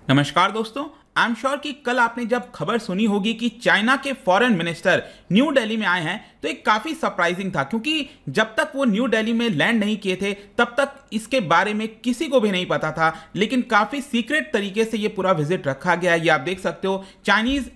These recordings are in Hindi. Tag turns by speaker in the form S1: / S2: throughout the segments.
S1: नमस्कार दोस्तों। आई एम श्योर कि कल आपने जब खबर सुनी होगी कि चाइना के फॉरेन मिनिस्टर न्यू दिल्ली में आए हैं तो एक काफ़ी सरप्राइजिंग था, क्योंकि जब तक वो न्यू दिल्ली में लैंड नहीं किए थे तब तक इसके बारे में किसी को भी नहीं पता था। लेकिन काफ़ी सीक्रेट तरीके से ये पूरा विजिट रखा गया। ये आप देख सकते हो, Chinese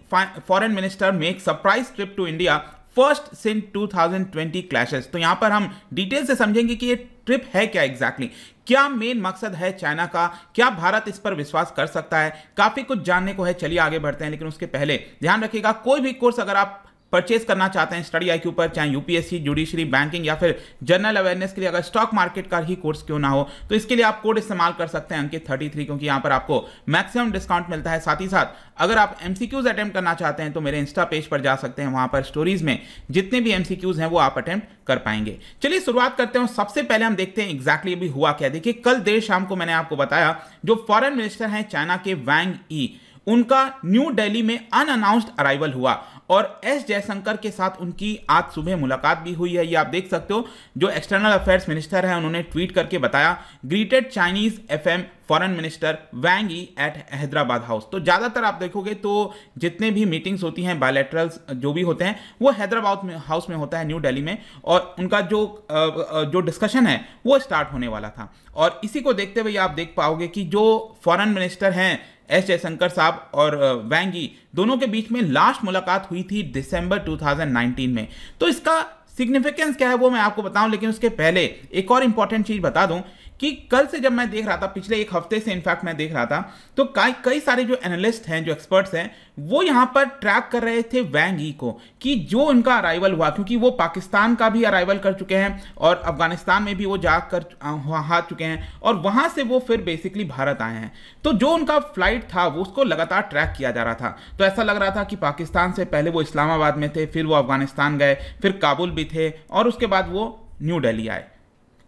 S1: foreign minister make surprise trip to India first since 2020 clashes. तो यहाँ पर हम डिटेल से समझेंगे कि ये ट्रिप है क्या एग्जैक्टली, क्या मेन मकसद है चाइना का, क्या भारत इस पर विश्वास कर सकता है। काफी कुछ जानने को है, चलिए आगे बढ़ते हैं। लेकिन उसके पहले ध्यान रखिएगा, कोई भी कोर्स अगर आप परचेज करना चाहते हैं स्टडी IQ पर, चाहे यूपीएससी, जुडिशरी, बैंकिंग या फिर जनरल अवेयरनेस के लिए, अगर स्टॉक मार्केट का ही कोर्स क्यों ना हो, तो इसके लिए आप कोड इस्तेमाल कर सकते हैं अंकित 33, क्योंकि यहाँ पर आपको मैक्सिमम डिस्काउंट मिलता है। साथ ही साथ अगर आप MCQs अटेम्प्ट करना चाहते हैं तो मेरे इंस्टा पेज पर जा सकते हैं, वहां पर स्टोरीज में जितने भी MCQs हैं वो आप अटेम्प्ट कर पाएंगे। चलिए शुरुआत करते हैं। सबसे पहले हम देखते हैं एग्जैक्टली अभी हुआ क्या। देखिए, कल देर शाम को मैंने आपको बताया जो फॉरेन मिनिस्टर हैं चाइना के वांग यी, उनका न्यू दिल्ली में अनअनाउंस्ड अराइवल हुआ और एस जयशंकर के साथ उनकी आज सुबह मुलाकात भी हुई है। ये आप देख सकते हो, जो एक्सटर्नल अफेयर्स मिनिस्टर हैं उन्होंने ट्वीट करके बताया, greeted Chinese FM foreign minister Wang Yi at Hyderabad house. तो ज़्यादातर आप देखोगे तो जितने भी मीटिंग्स होती हैं, बायलैटरल्स जो भी होते हैं, वो हैदराबाद में हाउस में होता है न्यू दिल्ली में, और उनका जो डिस्कशन है वो स्टार्ट होने वाला था। और इसी को देखते हुए आप देख पाओगे कि जो फॉरेन मिनिस्टर हैं एस जयशंकर साहब और वांग यी, दोनों के बीच में लास्ट मुलाकात हुई थी दिसंबर 2019 में। तो इसका सिग्निफिकेंस क्या है वो मैं आपको बताऊं, लेकिन उसके पहले एक और इंपॉर्टेंट चीज बता दूं कि कल से जब मैं देख रहा था, पिछले एक हफ्ते से इनफैक्ट मैं देख रहा था, तो कई सारे जो एनालिस्ट हैं, जो एक्सपर्ट्स हैं, वो यहाँ पर ट्रैक कर रहे थे वांग यी को कि जो उनका अराइवल हुआ, क्योंकि वो पाकिस्तान का भी अराइवल कर चुके हैं और अफगानिस्तान में भी वो जाकर आ चुके हैं और वहां से वो फिर बेसिकली भारत आए हैं। तो जो उनका फ्लाइट था वो उसको लगातार ट्रैक किया जा रहा था। तो ऐसा लग रहा था कि पाकिस्तान से पहले वो इस्लामाबाद में थे, फिर वो अफगानिस्तान गए, फिर काबुल भी थे और उसके बाद वो न्यू दिल्ली आए।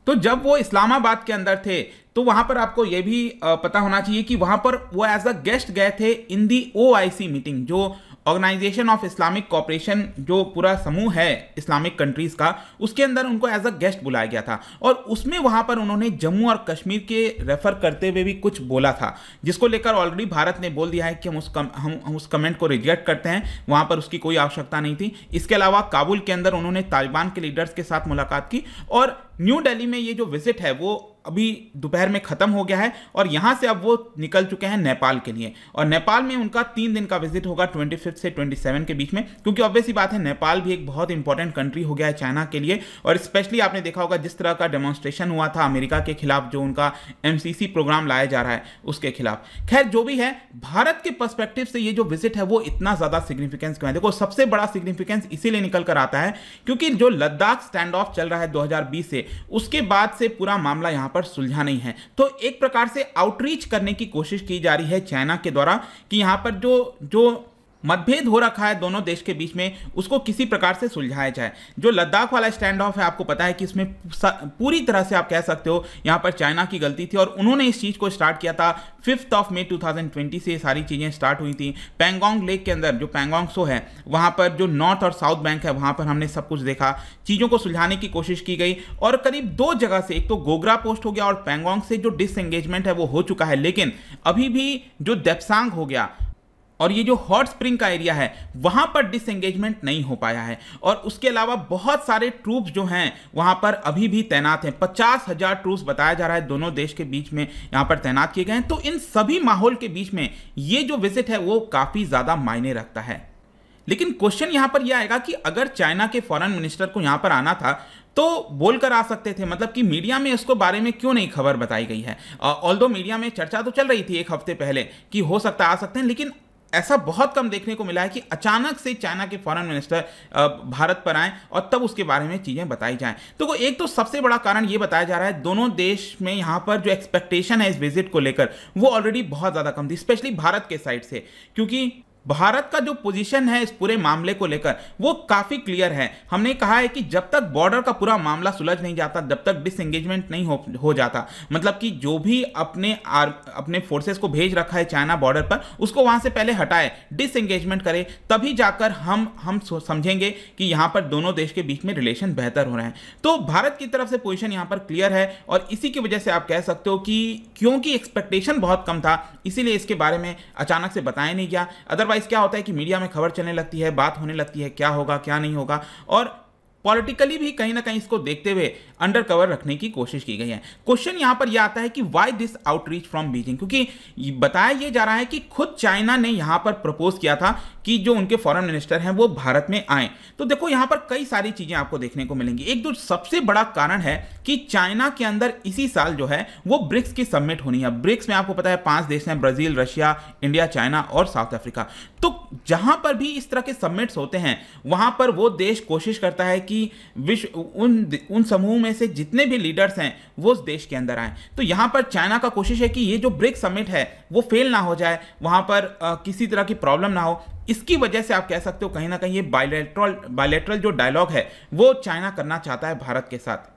S1: तो जब वो इस्लामाबाद के अंदर थे तो वहां पर आपको यह भी पता होना चाहिए कि वहां पर वो एज अ गेस्ट गए थे इन दी OIC मीटिंग, जो ऑर्गेनाइजेशन ऑफ इस्लामिक कॉपरेशन, जो पूरा समूह है इस्लामिक कंट्रीज का, उसके अंदर उनको एज अ गेस्ट बुलाया गया था। और उसमें वहां पर उन्होंने जम्मू और कश्मीर के रेफर करते हुए भी कुछ बोला था, जिसको लेकर ऑलरेडी भारत ने बोल दिया है कि हम उस कमेंट को रिजेक्ट करते हैं, वहां पर उसकी कोई आवश्यकता नहीं थी। इसके अलावा काबुल के अंदर उन्होंने तालिबान के लीडर्स के साथ मुलाकात की और न्यू दिल्ली में ये जो विजिट है वो अभी दोपहर में खत्म हो गया है और यहां से अब वो निकल चुके हैं नेपाल के लिए। और नेपाल में उनका 3 दिन का विजिट होगा 25 से 27 के बीच में, क्योंकि ऑब्वियस सी बात है नेपाल भी एक बहुत इंपॉर्टेंट कंट्री हो गया है चाइना के लिए। और स्पेशली आपने देखा होगा जिस तरह का डेमोन्स्ट्रेशन हुआ था अमेरिका के खिलाफ, जो उनका MCC प्रोग्राम लाया जा रहा है उसके खिलाफ। खैर जो भी है, भारत के पर्सपेक्टिव से ये जो विजिट है वो इतना ज्यादा सिग्निफिकेंस क्यों है? देखो, सबसे बड़ा सिग्निफिकेंस इसीलिए निकल कर आता है क्योंकि जो लद्दाख स्टैंड ऑफ चल रहा है 2020 से, उसके बाद से पूरा मामला यहां पर सुलझा नहीं है। तो एक प्रकार से आउटरीच करने की कोशिश की जा रही है चाइना के द्वारा कि यहां पर जो मतभेद हो रखा है दोनों देश के बीच में, उसको किसी प्रकार से सुलझाया जाए। जो लद्दाख वाला स्टैंड ऑफ है, आपको पता है कि इसमें पूरी तरह से आप कह सकते हो यहां पर चाइना की गलती थी और उन्होंने इस चीज को स्टार्ट किया था। 5 मई 2020 से ये सारी चीजें स्टार्ट हुई थी। पैंगोंग लेक के अंदर जो पैंगोंग सो है, वहां पर जो नॉर्थ और साउथ बैंक है, वहां पर हमने सब कुछ देखा, चीजों को सुलझाने की कोशिश की गई और करीब 2 जगह से, एक तो गोगरा पोस्ट हो गया और पैंगोंग से जो डिसएंगेजमेंट है वो हो चुका है, लेकिन अभी भी जो देप्सांग हो गया और ये जो हॉट स्प्रिंग का एरिया है वहां पर डिसएंगेजमेंट नहीं हो पाया है। और उसके अलावा बहुत सारे ट्रूप्स जो हैं वहां पर अभी भी तैनात हैं। 50,000 ट्रूप्स बताया जा रहा है दोनों देश के बीच में यहां पर तैनात किए गए हैं। तो इन सभी माहौल के बीच में ये जो विजिट है वो काफी ज्यादा मायने रखता है। लेकिन क्वेश्चन यहां पर यह आएगा कि अगर चाइना के फॉरेन मिनिस्टर को यहां पर आना था तो बोलकर आ सकते थे, मतलब कि मीडिया में इसको बारे में क्यों नहीं खबर बताई गई है? ऑल्दो मीडिया में चर्चा तो चल रही थी एक हफ्ते पहले कि हो सकता है आ सकते हैं, लेकिन ऐसा बहुत कम देखने को मिला है कि अचानक से चाइना के फॉरेन मिनिस्टर भारत पर आए और तब उसके बारे में चीजें बताई जाएं। तो एक तो सबसे बड़ा कारण यह बताया जा रहा है, दोनों देश में यहां पर जो एक्सपेक्टेशन है इस विजिट को लेकर वो ऑलरेडी बहुत ज्यादा कम थी, स्पेशली भारत के साइड से, क्योंकि भारत का जो पोजीशन है इस पूरे मामले को लेकर वो काफी क्लियर है। हमने कहा है कि जब तक बॉर्डर का पूरा मामला सुलझ नहीं जाता, जब तक डिसएंगेजमेंट नहीं हो जाता, मतलब कि जो भी अपने फोर्सेस को भेज रखा है चाइना बॉर्डर पर, उसको वहां से पहले हटाए, डिसएंगेजमेंट करे, तभी जाकर हम समझेंगे कि यहां पर दोनों देश के बीच में रिलेशन बेहतर हो रहे हैं। तो भारत की तरफ से पोजीशन यहां पर क्लियर है और इसी की वजह से आप कह सकते हो कि क्योंकि एक्सपेक्टेशन बहुत कम था, इसीलिए इसके बारे में अचानक से बताया नहीं गया। अदरवाइज क्या होता है कि मीडिया में खबर चलने लगती है, बात होने लगती है, क्या होगा क्या नहीं होगा, और पॉलिटिकली भी कहीं ना कहीं इसको देखते हुए अंडर कवर रखने की कोशिश की गई है। क्वेश्चन यहां पर यह आता है कि why this outreach from Beijing, क्योंकि बताया यह जा रहा है कि खुद चाइना ने यहां पर प्रपोज किया था कि जो उनके फॉरेन मिनिस्टर हैं वो भारत में आए। तो देखो यहां पर कई सारी चीजें आपको देखने को मिलेंगी। एक जो सबसे बड़ा कारण है कि चाइना के अंदर इसी साल जो है वो ब्रिक्स की समिट होनी है। ब्रिक्स में आपको पता है 5 देश हैं, ब्राजील, रशिया, इंडिया, चाइना और साउथ अफ्रीका। तो जहां पर भी इस तरह के समिट्स होते हैं वहां पर वो देश कोशिश करता है कि विश्व उन समूह में से जितने भी लीडर्स हैं वो उस देश के अंदर आए। तो यहां पर चाइना का कोशिश है कि ये जो ब्रिक्स समिट है वो फेल ना हो जाए, वहां पर किसी तरह की प्रॉब्लम ना हो। इसकी वजह से आप कह सकते हो कहीं ना कहीं ये बायलैटरल जो डायलॉग है वो चाइना करना चाहता है भारत के साथ,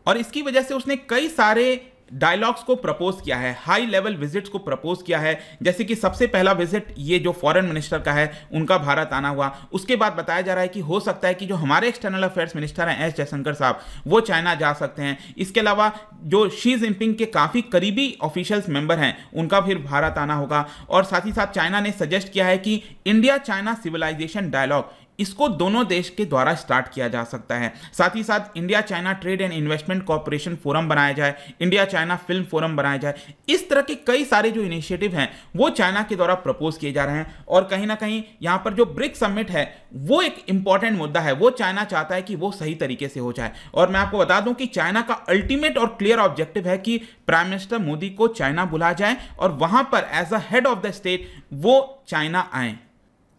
S1: और इसकी वजह से उसने कई सारे डायलॉग्स को प्रपोज किया है, हाई लेवल विजिट्स को प्रपोज किया है। जैसे कि सबसे पहला विजिट ये जो फॉरेन मिनिस्टर का है उनका भारत आना हुआ। उसके बाद बताया जा रहा है कि हो सकता है कि जो हमारे एक्सटर्नल अफेयर्स मिनिस्टर हैं एस जयशंकर साहब, वो चाइना जा सकते हैं। इसके अलावा जो शी जिनपिंग के काफ़ी करीबी ऑफिशियल्स मेंबर हैं उनका फिर भारत आना होगा। और साथ ही साथ चाइना ने सजेस्ट किया है कि इंडिया चाइना सिविलाइजेशन डायलॉग, इसको दोनों देश के द्वारा स्टार्ट किया जा सकता है। साथ ही साथ India China trade and investment corporation forum बनाया जाए, इंडिया चाइना फिल्म फोरम बनाया जाए। इस तरह के कई सारे जो इनिशिएटिव हैं वो चाइना के द्वारा प्रपोज किए जा रहे हैं। और कहीं ना कहीं यहां पर जो ब्रिक्स समिट है वो एक इंपॉर्टेंट मुद्दा है, वो चाइना चाहता है कि वो सही तरीके से हो जाए। और मैं आपको बता दूं कि चाइना का अल्टीमेट और क्लियर ऑब्जेक्टिव है कि प्राइम मिनिस्टर मोदी को चाइना बुला जाए और वहां पर as a head of the state वो चाइना आए।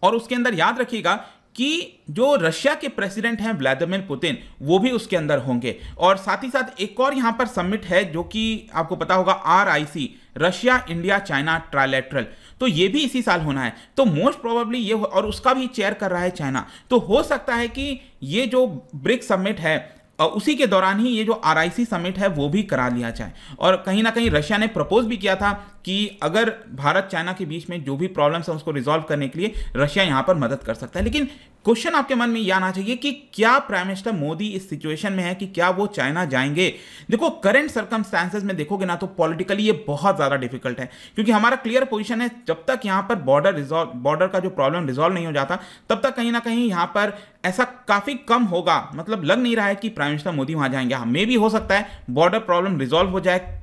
S1: और उसके अंदर याद रखिएगा कि जो रशिया के प्रेसिडेंट हैं व्लादिमीर पुतिन, वो भी उसके अंदर होंगे। और साथ ही साथ एक और यहां पर समिट है जो कि आपको पता होगा, RIC, Russia India China trilateral, तो ये भी इसी साल होना है। तो मोस्ट प्रोबेबली ये, और उसका भी चेयर कर रहा है चाइना। तो हो सकता है कि ये जो ब्रिक्स समिट है उसी के दौरान ही ये जो RIC समिट है वो भी करा लिया जाए। और कहीं ना कहीं रशिया ने प्रपोज भी किया था कि अगर भारत चाइना के बीच में जो भी प्रॉब्लम्स हैं उसको रिजॉल्व करने के लिए रशिया यहां पर मदद कर सकता है। लेकिन क्वेश्चन आपके मन में यह आना चाहिए कि क्या प्राइम मिनिस्टर मोदी इस सिचुएशन में है कि क्या वो चाइना जाएंगे। देखो करंट सर्कमस्टांसेस में देखोगे ना तो पॉलिटिकली ये बहुत ज्यादा डिफिकल्ट है, क्योंकि हमारा क्लियर पोजीशन है जब तक यहां पर बॉर्डर का जो प्रॉब्लम रिजॉल्व नहीं हो जाता तब तक कहीं ना कहीं यहां पर ऐसा काफी कम होगा। मतलब लग नहीं रहा है कि प्राइम मिनिस्टर मोदी वहां जाएंगे। हाँ, मे भी हो सकता है बॉर्डर प्रॉब्लम रिजॉल्व हो जाए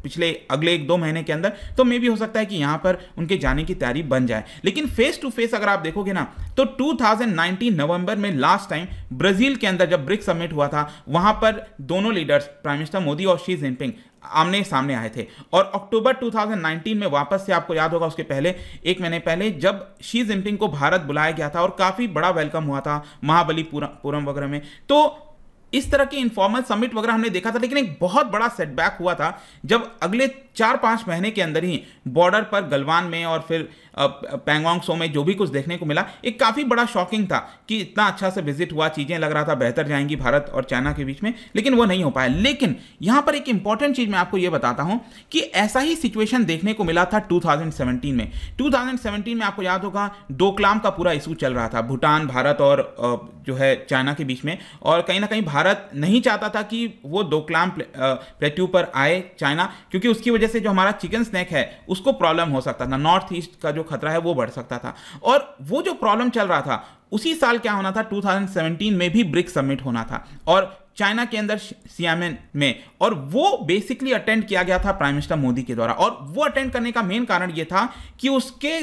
S1: अगले 1-2 महीने के अंदर, तो मे भी हो सकता है कि यहां पर उनके जाने की तैयारी बन जाए। लेकिन फेस टू फेस अगर आप देखोगे ना तो 2019 नवंबर में लास्ट टाइम ब्राजील के अंदर जब ब्रिक्स समिट हुआ था, वहां पर दोनों लीडर्स प्राइम मिनिस्टर मोदी और शी जिनपिंग आमने सामने आए थे। और अक्टूबर 2019 में वापस से, आपको याद होगा उसके पहले 1 महीने पहले, जब शी जिनपिंग को भारत बुलाया गया था और काफी बड़ा वेलकम हुआ था महाबलीपुरम वगैरह में, तो इस तरह की इनफॉर्मल समिट वगैरह हमने देखा था। लेकिन एक बहुत बड़ा सेटबैक हुआ था जब अगले 4-5 महीने के अंदर ही बॉर्डर पर गलवान में और फिर पैंगोंग त्सो में जो भी कुछ देखने को मिला, एक काफ़ी बड़ा शॉकिंग था कि इतना अच्छा से विजिट हुआ, चीज़ें लग रहा था बेहतर जाएंगी भारत और चाइना के बीच में, लेकिन वो नहीं हो पाया। लेकिन यहाँ पर एक इंपॉर्टेंट चीज़ मैं आपको ये बताता हूँ कि ऐसा ही सिचुएशन देखने को मिला था 2017 में। 2017 में आपको याद होगा डोकलाम का पूरा इशू चल रहा था, भूटान, भारत और जो है चाइना के बीच में। और कहीं ना कहीं भारत नहीं चाहता था कि वो डोकलाम प्लेट्यू पर आए चाइना, क्योंकि उसकी वजह से जो हमारा चिकन स्नैक है उसको प्रॉब्लम हो सकता था, नॉर्थ ईस्ट का जो खतरा है वो बढ़ सकता था। और वो जो प्रॉब्लम चल रहा था उसी साल क्या होना था, 2017 में भी ब्रिक्स समिट होना था और चाइना के अंदर सियामेन में, और वो बेसिकली अटेंड किया गया था प्राइम मिनिस्टर मोदी के द्वारा। और वो अटेंड करने का मेन कारण ये था कि उसके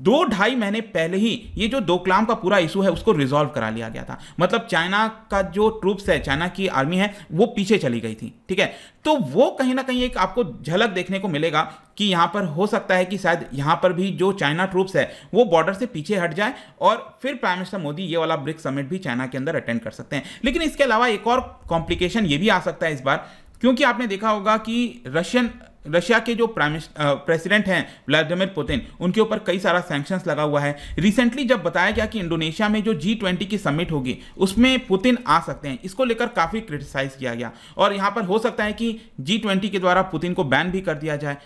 S1: 2-2.5 महीने पहले ही ये जो डोकलाम का पूरा इशू है उसको रिजॉल्व करा लिया गया था। मतलब चाइना का जो ट्रूप्स है, चाइना की आर्मी है, वो पीछे चली गई थी, ठीक है। तो वो कहीं ना कहीं एक आपको झलक देखने को मिलेगा कि यहां पर हो सकता है कि शायद यहां पर भी जो चाइना ट्रूप्स है वो बॉर्डर से पीछे हट जाए और फिर प्राइम मिनिस्टर मोदी ये वाला ब्रिक्स समिट भी चाइना के अंदर अटेंड कर सकते हैं। लेकिन इसके अलावा एक और कॉम्प्लिकेशन ये भी आ सकता है इस बार, क्योंकि आपने देखा होगा कि रशिया के जो प्रेसिडेंट हैं व्लादिमीर पुतिन, उनके ऊपर कई सारा सैंक्शंस लगा हुआ है। रिसेंटली जब बताया गया कि इंडोनेशिया में जो G20 की समिट होगी उसमें पुतिन आ सकते हैं, इसको लेकर काफ़ी क्रिटिसाइज किया गया और यहाँ पर हो सकता है कि G20 के द्वारा पुतिन को बैन भी कर दिया जाए।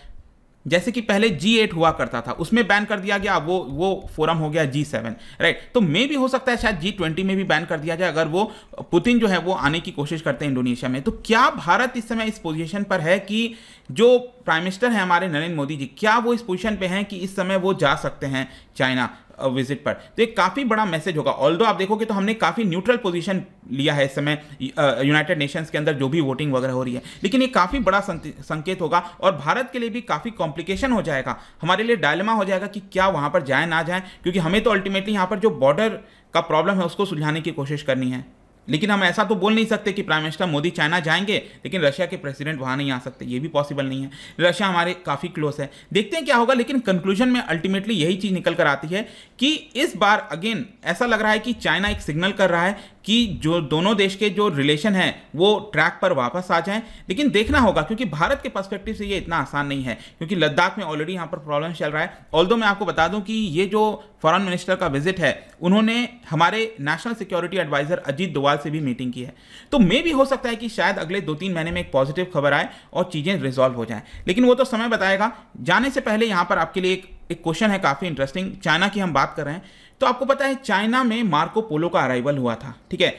S1: जैसे कि पहले G8 हुआ करता था, उसमें बैन कर दिया गया, वो फोरम हो गया G7, राइट। तो मे भी हो सकता है शायद G20 में भी बैन कर दिया जाए अगर वो पुतिन जो है वो आने की कोशिश करते हैं इंडोनेशिया में। तो क्या भारत इस समय इस पोजीशन पर है कि जो प्राइम मिनिस्टर हैं हमारे नरेंद्र मोदी जी, क्या वो इस पोजीशन पे हैं कि इस समय वो जा सकते हैं चाइना विजिट पर? तो एक काफ़ी बड़ा मैसेज होगा। ऑल्दो आप देखोगे तो हमने काफ़ी न्यूट्रल पोजीशन लिया है इस समय यूनाइटेड नेशंस के अंदर जो भी वोटिंग वगैरह हो रही है, लेकिन ये काफ़ी बड़ा संकेत होगा और भारत के लिए भी काफ़ी कॉम्प्लिकेशन हो जाएगा, हमारे लिए डायलेमा हो जाएगा कि क्या वहाँ पर जाए ना जाए, क्योंकि हमें तो अल्टीमेटली यहाँ पर जो बॉर्डर का प्रॉब्लम है उसको सुलझाने की कोशिश करनी है। लेकिन हम ऐसा तो बोल नहीं सकते कि प्राइम मिनिस्टर मोदी चाइना जाएंगे लेकिन रशिया के प्रेसिडेंट वहाँ नहीं आ सकते, ये भी पॉसिबल नहीं है। रशिया हमारे काफ़ी क्लोज है, देखते हैं क्या होगा। लेकिन कंक्लूजन में अल्टीमेटली यही चीज़ निकल कर आती है कि इस बार अगेन ऐसा लग रहा है कि चाइना एक सिग्नल कर रहा है कि जो दोनों देश के जो रिलेशन है वो ट्रैक पर वापस आ जाएं। लेकिन देखना होगा क्योंकि भारत के पर्सपेक्टिव से ये इतना आसान नहीं है, क्योंकि लद्दाख में ऑलरेडी यहाँ पर प्रॉब्लम चल रहा है। ऑल्दो मैं आपको बता दूं कि ये जो फॉरेन मिनिस्टर का विजिट है, उन्होंने हमारे national security adviser Ajit Doval से भी मीटिंग की है। तो मे भी हो सकता है कि शायद अगले 2-3 महीने में एक पॉजिटिव खबर आए और चीज़ें रिजॉल्व हो जाएं, लेकिन वो तो समय बताएगा। जाने से पहले यहाँ पर आपके लिए एक क्वेश्चन है काफ़ी इंटरेस्टिंग। चाइना की हम बात कर रहे हैं तो आपको पता है चाइना में मार्को पोलो का अराइवल हुआ था, ठीक है,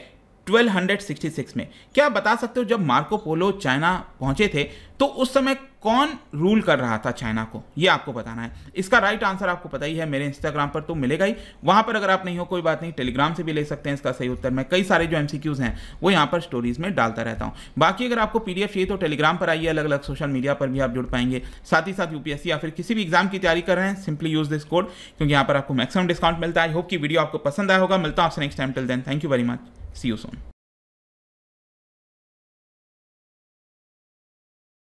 S1: 1266 में। क्या आप बता सकते हो जब मार्को पोलो चाइना पहुंचे थे तो उस समय कौन रूल कर रहा था चाइना को, ये आपको बताना है। इसका राइट आंसर आपको पता ही है, मेरे इंस्टाग्राम पर तो मिलेगा ही, वहां पर अगर आप नहीं हो कोई बात नहीं, टेलीग्राम से भी ले सकते हैं इसका सही उत्तर। मैं कई सारे जो MCQs हैं वो यहाँ पर स्टोरीज में डालता रहता हूँ। बाकी अगर आपको PDF चाहिए तो टेलीग्राम पर आइए, अलग अलग सोशल मीडिया पर भी आप जुड़ पाएंगे। साथ ही साथ UPSC या फिर किसी भी एग्जाम की तैयारी कर रहे हैं, सिंपली यूज दिस कोड क्योंकि यहाँ पर आपको मैक्सिमम डिस्काउंट मिलता है। आई होप कि वीडियो आपको पसंद आया होगा। मिलता हूँ आपसे next time, till then thank you very much, see you soon.